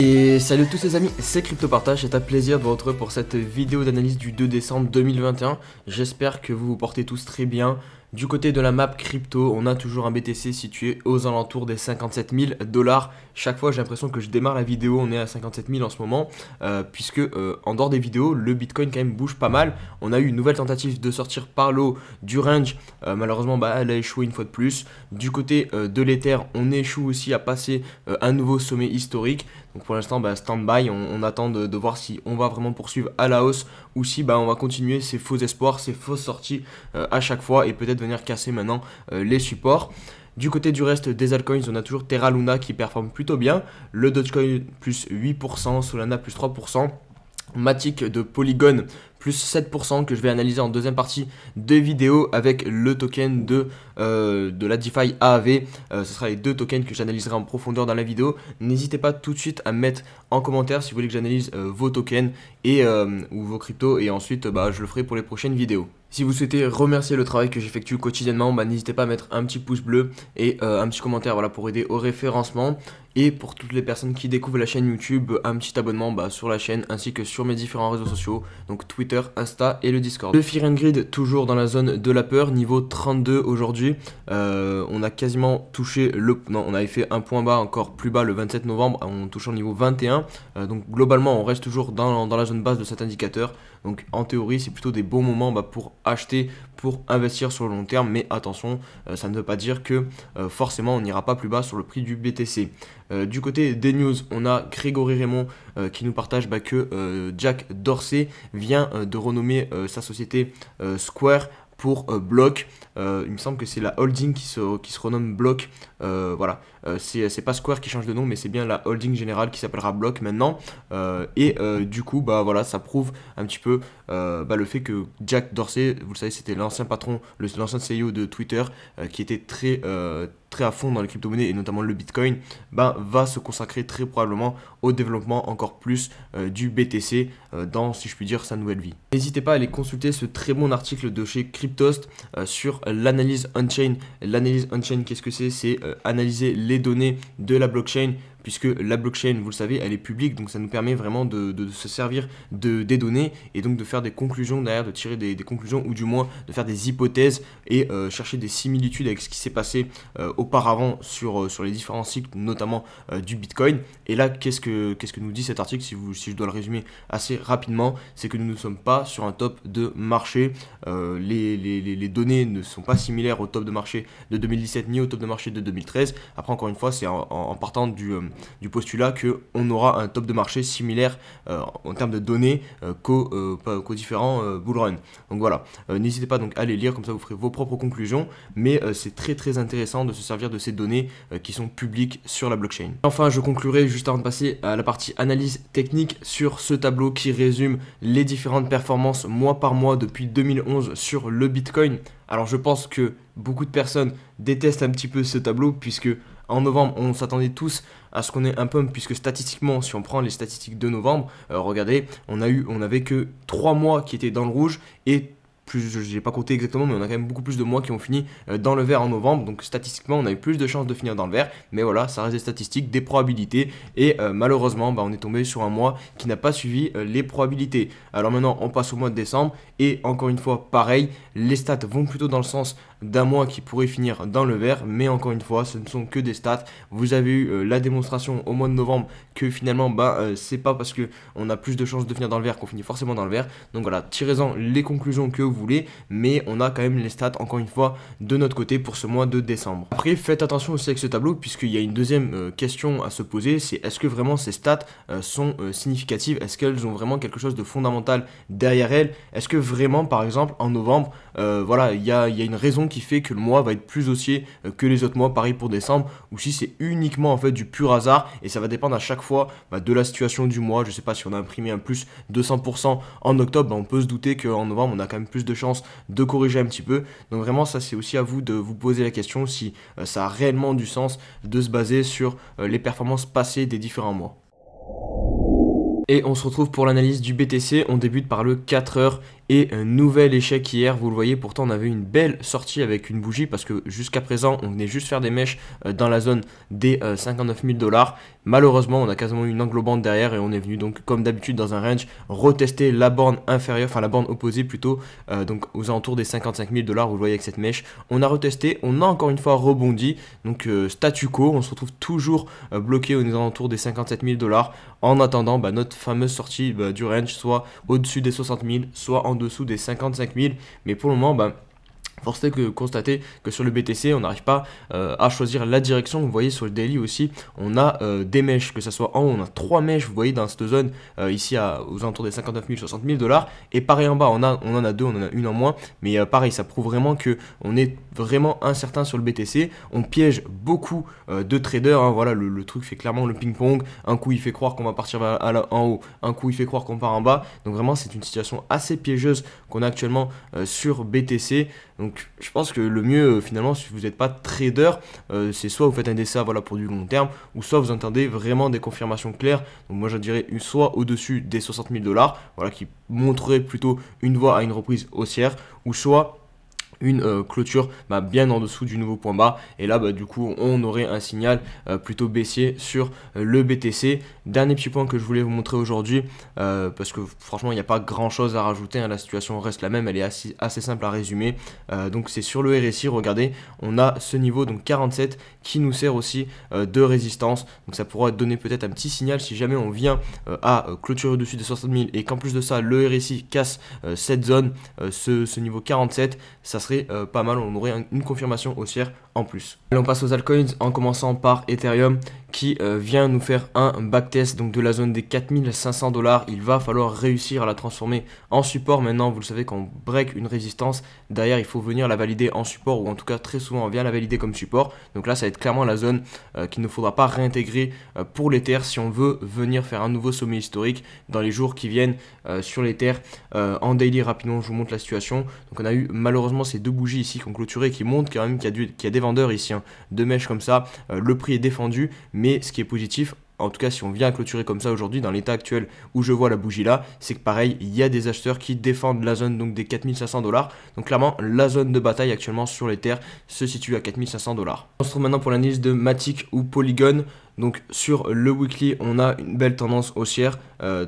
Et salut à tous les amis, c'est CryptoPartage, c'est un plaisir de vous retrouver pour cette vidéo d'analyse du 2 décembre 2021. J'espère que vous vous portez tous très bien. Du côté de la map crypto, on a toujours un BTC situé aux alentours des 57 000 $. Chaque fois, j'ai l'impression que je démarre la vidéo, on est à 57 000 en ce moment, puisque en dehors des vidéos, le Bitcoin quand même bouge pas mal. On a eu une nouvelle tentative de sortir par le haut du range, malheureusement elle a échoué une fois de plus. Du côté de l'Ether, on échoue aussi à passer un nouveau sommet historique. Donc pour l'instant, stand-by, on attend de voir si on va vraiment poursuivre à la hausse ou si on va continuer ces faux espoirs, ces fausses sorties à chaque fois et peut-être venir casser maintenant les supports. Du côté du reste des altcoins, on a toujours Terra Luna qui performe plutôt bien, le Dogecoin plus 8%, Solana plus 3%. Matic de Polygon plus 7% que je vais analyser en deuxième partie de vidéo avec le token de la DeFi AAV. Ce sera les deux tokens que j'analyserai en profondeur dans la vidéo. N'hésitez pas tout de suite à mettre en commentaire si vous voulez que j'analyse vos tokens et, ou vos cryptos et ensuite je le ferai pour les prochaines vidéos. Si vous souhaitez remercier le travail que j'effectue quotidiennement, n'hésitez pas à mettre un petit pouce bleu et un petit commentaire pour aider au référencement. Et pour toutes les personnes qui découvrent la chaîne YouTube, un petit abonnement sur la chaîne ainsi que sur mes différents réseaux sociaux, donc Twitter, Insta et le Discord. Le Fear and Greed toujours dans la zone de la peur, niveau 32 aujourd'hui. On a quasiment touché le... Non, on avait fait un point bas encore plus bas le 27 novembre en touchant le niveau 21. Donc globalement, on reste toujours dans la zone basse de cet indicateur. Donc en théorie, c'est plutôt des bons moments pour acheter, pour investir sur le long terme. Mais attention, ça ne veut pas dire que forcément on n'ira pas plus bas sur le prix du BTC. Du côté des news, on a Grégory Raymond qui nous partage que Jack Dorsey vient de renommer sa société Square pour Block. Il me semble que c'est la holding qui se renomme Block. Voilà, c'est pas Square qui change de nom, mais c'est bien la holding générale qui s'appellera Block maintenant. Du coup, voilà, ça prouve un petit peu le fait que Jack Dorsey, vous le savez, c'était l'ancien patron, l'ancien CEO de Twitter, qui était très à fond dans les crypto-monnaies et notamment le Bitcoin, va se consacrer très probablement au développement encore plus du BTC dans, si je puis dire, sa nouvelle vie. N'hésitez pas à aller consulter ce très bon article de chez Cryptost sur l'analyse on-chain. L'analyse on-chain, qu'est-ce que c'est? C'est analyser les données de la blockchain, puisque la blockchain, vous le savez, elle est publique, donc ça nous permet vraiment de se servir des données et donc de faire des conclusions derrière, de tirer des conclusions ou du moins de faire des hypothèses et chercher des similitudes avec ce qui s'est passé auparavant sur les différents cycles, notamment du Bitcoin. Et là, qu'est-ce que nous dit cet article, si je dois le résumer assez rapidement, c'est que nous ne sommes pas sur un top de marché. Les données ne sont pas similaires au top de marché de 2017 ni au top de marché de 2013. Après, encore une fois, c'est en partant du postulat qu'on aura un top de marché similaire en termes de données qu'aux différents bullruns. Donc voilà, n'hésitez pas donc à les lire, comme ça vous ferez vos propres conclusions, mais c'est très intéressant de se servir de ces données qui sont publiques sur la blockchain. Enfin, je conclurai juste avant de passer à la partie analyse technique sur ce tableau qui résume les différentes performances mois par mois depuis 2011 sur le Bitcoin. Alors je pense que beaucoup de personnes détestent un petit peu ce tableau puisque en novembre, on s'attendait tous à ce qu'on ait un pump, puisque statistiquement, si on prend les statistiques de novembre, regardez, on avait que 3 mois qui étaient dans le rouge et plus, je n'ai pas compté exactement, mais on a quand même beaucoup plus de mois qui ont fini dans le vert en novembre. Donc statistiquement, on a eu plus de chances de finir dans le vert. Mais voilà, ça reste des statistiques, des probabilités. Et malheureusement, on est tombé sur un mois qui n'a pas suivi les probabilités. Alors maintenant, on passe au mois de décembre. Et encore une fois, pareil, les stats vont plutôt dans le sens d'un mois qui pourrait finir dans le vert. Mais encore une fois, ce ne sont que des stats. Vous avez eu la démonstration au mois de novembre que finalement, c'est pas parce qu'on a plus de chances de finir dans le vert qu'on finit forcément dans le vert. Donc voilà, tirez-en les conclusions que vous voulez, mais on a quand même les stats encore une fois de notre côté pour ce mois de décembre. Après, faites attention aussi avec ce tableau puisqu'il y a une deuxième question à se poser, c'est est-ce que vraiment ces stats sont significatives? Est-ce qu'elles ont vraiment quelque chose de fondamental derrière elles? Est-ce que vraiment, par exemple, en novembre, voilà, il y a une raison qui fait que le mois va être plus haussier que les autres mois, pareil pour décembre, ou si c'est uniquement en fait du pur hasard et ça va dépendre à chaque fois de la situation du mois. Je sais pas, si on a imprimé un plus 200% en octobre, on peut se douter qu'en novembre on a quand même plus de chances de corriger un petit peu. Donc vraiment, ça c'est aussi à vous de vous poser la question si ça a réellement du sens de se baser sur les performances passées des différents mois. Et on se retrouve pour l'analyse du BTC, on débute par le 4 heures Et nouvel échec hier, vous le voyez, pourtant on avait une belle sortie avec une bougie parce que jusqu'à présent on venait juste faire des mèches dans la zone des 59 000 $. Malheureusement on a quasiment une englobante derrière et on est venu donc comme d'habitude dans un range retester la borne inférieure, enfin la borne opposée plutôt, donc aux alentours des 55 000 $, vous le voyez avec cette mèche. On a retesté, on a encore une fois rebondi, donc statu quo, on se retrouve toujours bloqué aux alentours des 57 000 $. En attendant notre fameuse sortie du range, soit au-dessus des 60 000, soit en dessous des 55 000. Mais pour le moment, force est de constater que sur le BTC, on n'arrive pas à choisir la direction. Vous voyez sur le daily aussi, on a des mèches, que ce soit en haut, on a 3 mèches, vous voyez dans cette zone ici aux alentours des 59 000, 60 000 $. Et pareil en bas, on en a deux, on en a une en moins. Mais pareil, ça prouve vraiment qu'on est vraiment incertain sur le BTC. On piège beaucoup de traders. Hein, voilà, le truc fait clairement le ping-pong. Un coup, il fait croire qu'on va partir en haut. Un coup, il fait croire qu'on part en bas. Donc vraiment, c'est une situation assez piégeuse qu'on a actuellement sur BTC. Donc je pense que le mieux finalement si vous n'êtes pas trader, c'est soit vous faites un DCA pour du long terme, ou soit vous entendez vraiment des confirmations claires. Donc moi je dirais soit au-dessus des 60 000 $, voilà, qui montrerait plutôt une voie à une reprise haussière, ou soit une clôture bien en dessous du nouveau point bas, et là du coup on aurait un signal plutôt baissier sur le BTC. Dernier petit point que je voulais vous montrer aujourd'hui, parce que franchement il n'y a pas grand chose à rajouter, hein, la situation reste la même, elle est assez simple à résumer. Donc c'est sur le RSI, regardez, on a ce niveau donc 47 qui nous sert aussi de résistance, donc ça pourra donner peut-être un petit signal si jamais on vient à clôturer au-dessus des 60 000 et qu'en plus de ça le RSI casse cette zone, ce niveau 47, ça serait pas mal, on aurait une confirmation haussière en plus. Allez, on passe aux altcoins en commençant par Ethereum qui vient nous faire un backtest donc de la zone des 4500 $. Il va falloir réussir à la transformer en support. Maintenant, vous le savez, quand on break une résistance, derrière il faut venir la valider en support, ou en tout cas très souvent on vient la valider comme support. Donc là ça va être clairement la zone qu'il ne faudra pas réintégrer pour l'Ether si on veut venir faire un nouveau sommet historique dans les jours qui viennent sur l'Ether. En daily, rapidement je vous montre la situation. Donc on a eu malheureusement ces deux bougies ici qui ont clôturé, qui montrent quand même qu'il y a des vendeurs ici, hein, deux mèches comme ça, le prix est défendu, mais ce qui est positif, en tout cas si on vient à clôturer comme ça aujourd'hui dans l'état actuel où je vois la bougie là, c'est que pareil il y a des acheteurs qui défendent la zone donc des 4500 $. Donc clairement la zone de bataille actuellement sur l'Ether se situe à 4500 $. On se trouve maintenant pour l'analyse de Matic ou Polygon. Donc sur le weekly on a une belle tendance haussière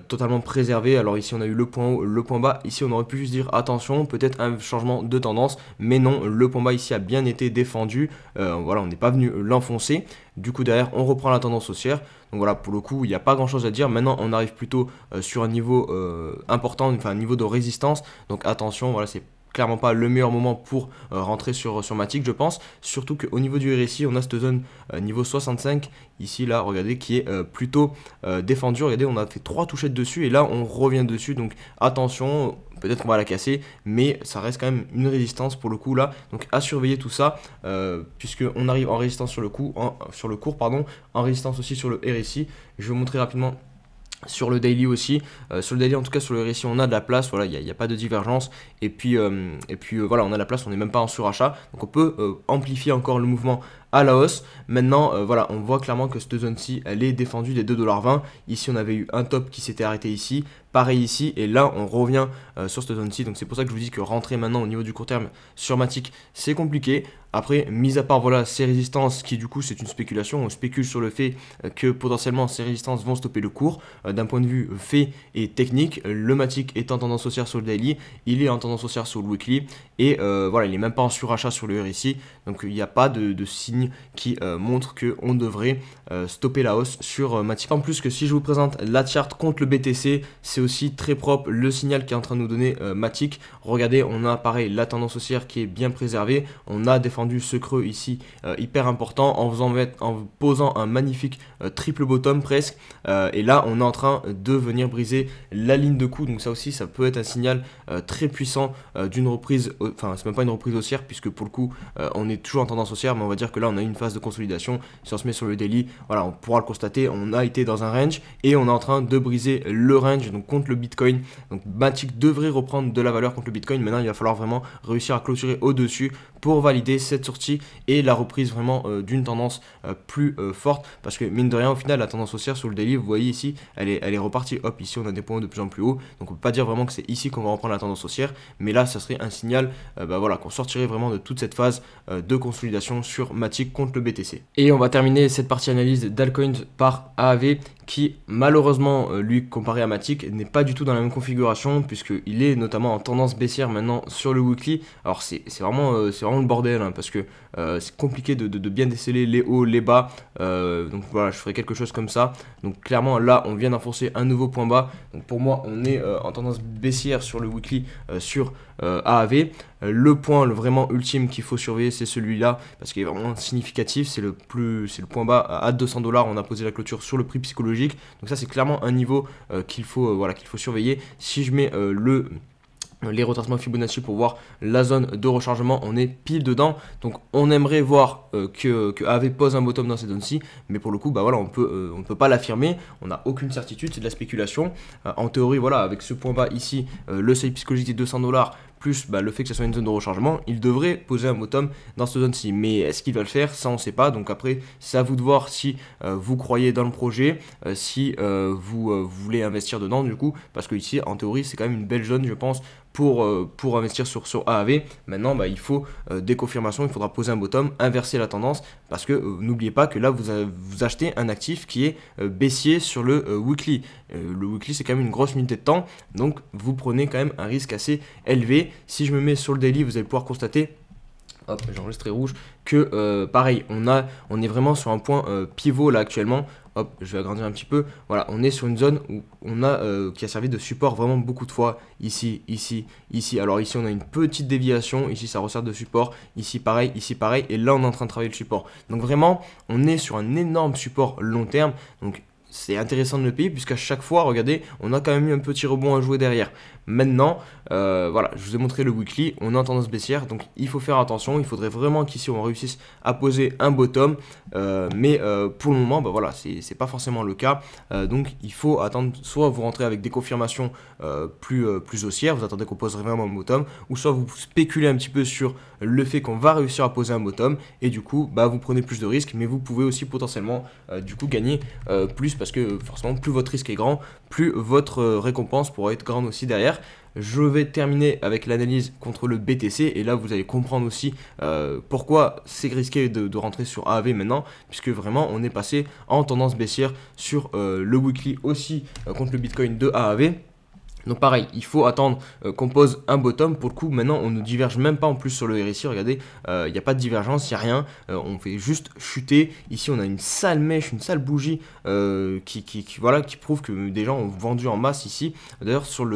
totalement préservée. Alors ici on a eu le point haut, le point bas, ici on aurait pu juste dire attention, peut-être un changement de tendance, mais non, le point bas ici a bien été défendu. Voilà, on n'est pas venu l'enfoncer. Du coup derrière on reprend la tendance haussière. Donc voilà, pour le coup il n'y a pas grand chose à dire. Maintenant on arrive plutôt sur un niveau important, enfin un niveau de résistance. Donc attention, voilà, c'est clairement pas le meilleur moment pour rentrer sur Matic, je pense. Surtout qu'au niveau du RSI, on a cette zone niveau 65, ici, là, regardez, qui est plutôt défendue. Regardez, on a fait 3 touchettes dessus et là, on revient dessus. Donc attention, peut-être qu'on va la casser, mais ça reste quand même une résistance pour le coup là. Donc à surveiller tout ça, puisqu'on arrive en résistance sur le cours, en résistance aussi sur le RSI. Je vais vous montrer rapidement sur le daily aussi, sur le daily en tout cas sur le RSI on a de la place, voilà, il n'y a pas de divergence, et puis voilà, on a la place, on n'est même pas en surachat, donc on peut amplifier encore le mouvement à la hausse. Maintenant voilà, on voit clairement que cette zone-ci elle est défendue des 2,20 $. Ici on avait eu un top qui s'était arrêté ici, pareil ici, et là on revient sur cette zone-ci. Donc c'est pour ça que je vous dis que rentrer maintenant au niveau du court terme sur Matic c'est compliqué. Après, mis à part voilà ces résistances qui du coup c'est une spéculation, on spécule sur le fait que potentiellement ces résistances vont stopper le cours. D'un point de vue fait et technique, le Matic est en tendance haussière sur le daily, il est en tendance haussière sur le weekly, et voilà, il n'est même pas en surachat sur le RSI. Donc il n'y a pas de signe qui montre qu'on devrait stopper la hausse sur Matic. En plus que si je vous présente la chart contre le BTC, c'est aussi très propre le signal qui est en train de nous donner Matic. Regardez, on a pareil la tendance haussière qui est bien préservée, on a défendu ce creux ici hyper important en posant un magnifique triple bottom presque, et là on est en train de venir briser la ligne de coup. Donc ça aussi ça peut être un signal très puissant d'une reprise, enfin c'est même pas une reprise haussière puisque pour le coup on est toujours en tendance haussière, mais on va dire que là on a eu une phase de consolidation. Si on se met sur le daily, voilà, on pourra le constater, on a été dans un range et on est en train de briser le range donc contre le Bitcoin. Donc Matic devrait reprendre de la valeur contre le Bitcoin. Maintenant, il va falloir vraiment réussir à clôturer au-dessus pour valider cette sortie et la reprise vraiment d'une tendance plus forte, parce que mine de rien, au final, la tendance haussière sur le daily, vous voyez ici, elle est repartie. Hop, ici on a des points de plus en plus haut, donc on peut pas dire vraiment que c'est ici qu'on va reprendre la tendance haussière, mais là ça serait un signal voilà, qu'on sortirait vraiment de toute cette phase de consolidation sur Matic contre le BTC. Et on va terminer cette partie analyse d'Altcoins par AAV, qui malheureusement, lui, comparé à Matic, n'est pas du tout dans la même configuration, puisqu'il est notamment en tendance baissière maintenant sur le weekly. Alors c'est vraiment le bordel, hein, parce que c'est compliqué de bien déceler les hauts, les bas. Donc voilà, je ferai quelque chose comme ça. Donc clairement là, on vient d'enfoncer un nouveau point bas. Donc pour moi, on est en tendance baissière sur le weekly sur AAV. Le point vraiment ultime qu'il faut surveiller, c'est celui-là, parce qu'il est vraiment significatif. C'est le point bas à 200 $. On a posé la clôture sur le prix psychologique. Donc ça, c'est clairement un niveau qu'il faut surveiller. Si je mets les retracements Fibonacci pour voir la zone de rechargement, on est pile dedans. Donc on aimerait voir que AV pose un bottom dans cette zone-ci, mais pour le coup, bah voilà, on ne peut pas l'affirmer, on n'a aucune certitude, c'est de la spéculation. En théorie, voilà, avec ce point bas ici, le seuil psychologique des 200 $, plus le fait que ce soit une zone de rechargement, il devrait poser un bottom dans cette zone-ci. Mais est-ce qu'il va le faire? Ça, on ne sait pas. Donc après, c'est à vous de voir si vous croyez dans le projet, si vous voulez investir dedans, du coup, parce que ici, en théorie, c'est quand même une belle zone, je pense, pour investir sur AAV. Maintenant, il faut des confirmations, il faudra poser un bottom, inverser la tendance, parce que n'oubliez pas que là, vous achetez un actif qui est baissier sur le weekly. Le weekly, c'est quand même une grosse unité de temps, donc vous prenez quand même un risque assez élevé. Si je me mets sur le daily, vous allez pouvoir constater, hop, j'enregistre rouge, que pareil, on est vraiment sur un point pivot là actuellement. Hop, je vais agrandir un petit peu. Voilà, on est sur une zone où on a qui a servi de support vraiment beaucoup de fois. Ici, ici, ici. Alors ici, on a une petite déviation. Ici, ça resserre de support. Ici, pareil, ici, pareil. Et là, on est en train de travailler le support. Donc vraiment, on est sur un énorme support long terme. Donc c'est intéressant de le payer, puisqu'à chaque fois, regardez, on a quand même eu un petit rebond à jouer derrière. Maintenant, voilà, je vous ai montré le weekly, on est en tendance baissière, donc il faut faire attention. Il faudrait vraiment qu'ici on réussisse à poser un bottom, mais pour le moment, voilà, c'est pas forcément le cas. Donc il faut attendre, soit vous rentrez avec des confirmations plus haussières, vous attendez qu'on pose vraiment un bottom, ou soit vous spéculez un petit peu sur le fait qu'on va réussir à poser un bottom, et du coup, vous prenez plus de risques, mais vous pouvez aussi potentiellement du coup gagner plus, parce que forcément, plus votre risque est grand, plus votre récompense pourra être grande aussi derrière. Je vais terminer avec l'analyse contre le BTC, et là vous allez comprendre aussi pourquoi c'est risqué de rentrer sur AAV maintenant, puisque vraiment on est passé en tendance baissière sur le weekly aussi contre le Bitcoin de AAV. Donc pareil, il faut attendre qu'on pose un bottom. Pour le coup, maintenant, on ne diverge même pas en plus sur le RSI. Regardez, il n'y a pas de divergence, il n'y a rien. On fait juste chuter. Ici, on a une sale mèche, une sale bougie qui prouve que des gens ont vendu en masse ici. D'ailleurs, sur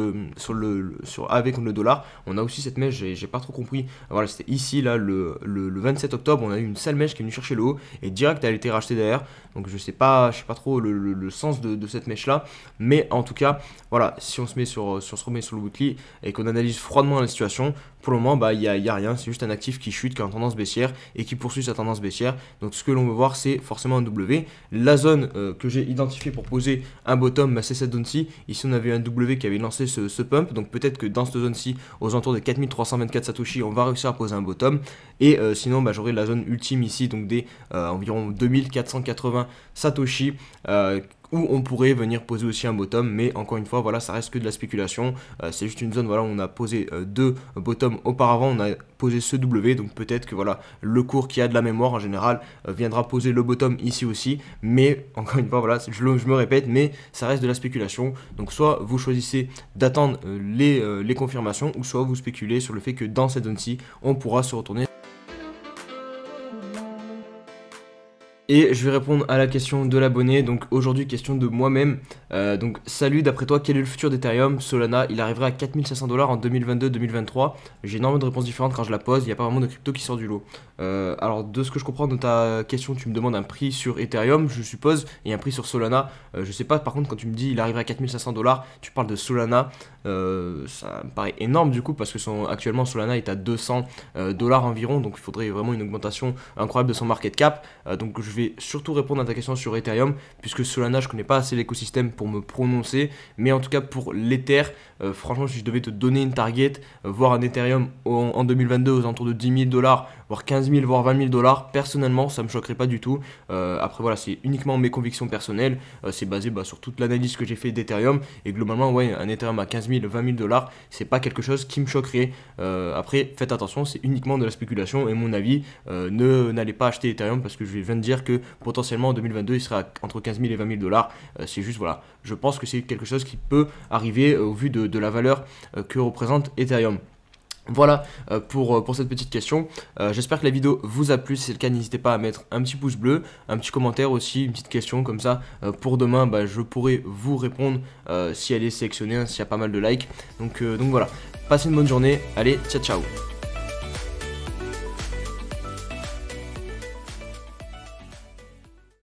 AV contre le dollar, on a aussi cette mèche, j'ai pas trop compris. Voilà, c'était ici, là, le 27 octobre, on a eu une sale mèche qui est venue chercher le haut et direct, elle a été rachetée derrière. Donc je sais pas trop le sens de cette mèche-là. Mais en tout cas, voilà, si on se remet sur le weekly et qu'on analyse froidement la situation, pour le moment, il y a rien. C'est juste un actif qui chute, qui est en tendance baissière et qui poursuit sa tendance baissière. Donc ce que l'on veut voir, c'est forcément un W. La zone que j'ai identifiée pour poser un bottom, c'est cette zone-ci. Ici, on avait un W qui avait lancé ce pump. Donc peut-être que dans cette zone-ci, aux alentours des 4324 Satoshi, on va réussir à poser un bottom. Et sinon, j'aurai la zone ultime ici, donc des environ 2480 Satoshi. Où on pourrait venir poser aussi un bottom, mais encore une fois, voilà, ça reste que de la spéculation. C'est juste une zone, voilà, où on a posé deux bottoms auparavant, on a posé ce W, donc peut-être que voilà, le cours qui a de la mémoire en général viendra poser le bottom ici aussi, mais encore une fois, voilà, je me répète, mais ça reste de la spéculation. Donc soit vous choisissez d'attendre les confirmations, ou soit vous spéculez sur le fait que dans cette zone-ci, on pourra se retourner. Et je vais répondre à la question de l'abonné. Donc aujourd'hui, question de moi-même. Donc salut, d'après toi, quel est le futur d'Ethereum? Solana, il arriverait à 4500 $ en 2022-2023. J'ai énormément de réponses différentes quand je la pose. Il n'y a pas vraiment de crypto qui sort du lot. Alors de ce que je comprends de ta question, tu me demandes un prix sur Ethereum, je suppose, et un prix sur Solana. Je sais pas, par contre, quand tu me dis il arriverait à 4500 $, tu parles de Solana. Ça me paraît énorme du coup parce que actuellement Solana est à 200 $ environ. Donc il faudrait vraiment une augmentation incroyable de son market cap. Donc je vais surtout répondre à ta question sur Ethereum, puisque Solana, je connais pas assez l'écosystème pour me prononcer, mais en tout cas pour l'Ether, franchement, si je devais te donner une target, voir un Ethereum en 2022 aux alentours de 10 000 $, voire 15 000, voire 20 000 $, personnellement, ça me choquerait pas du tout. Après, voilà, c'est uniquement mes convictions personnelles, c'est basé sur toute l'analyse que j'ai fait d'Ethereum, et globalement, ouais, un Ethereum à 15 000, 20 000 $, c'est pas quelque chose qui me choquerait. Après, faites attention, c'est uniquement de la spéculation, et mon avis, n'allez pas acheter Ethereum, parce que je viens de dire que potentiellement en 2022 il sera entre 15 000 et 20 000 $. C'est juste, voilà, je pense que c'est quelque chose qui peut arriver au vu de la valeur que représente Ethereum. Voilà pour cette petite question. J'espère que la vidéo vous a plu. Si c'est le cas, n'hésitez pas à mettre un petit pouce bleu, un petit commentaire aussi, une petite question comme ça. Pour demain, je pourrai vous répondre si elle est sélectionnée, s'il y a pas mal de likes. Donc voilà, passez une bonne journée. Allez, ciao ciao.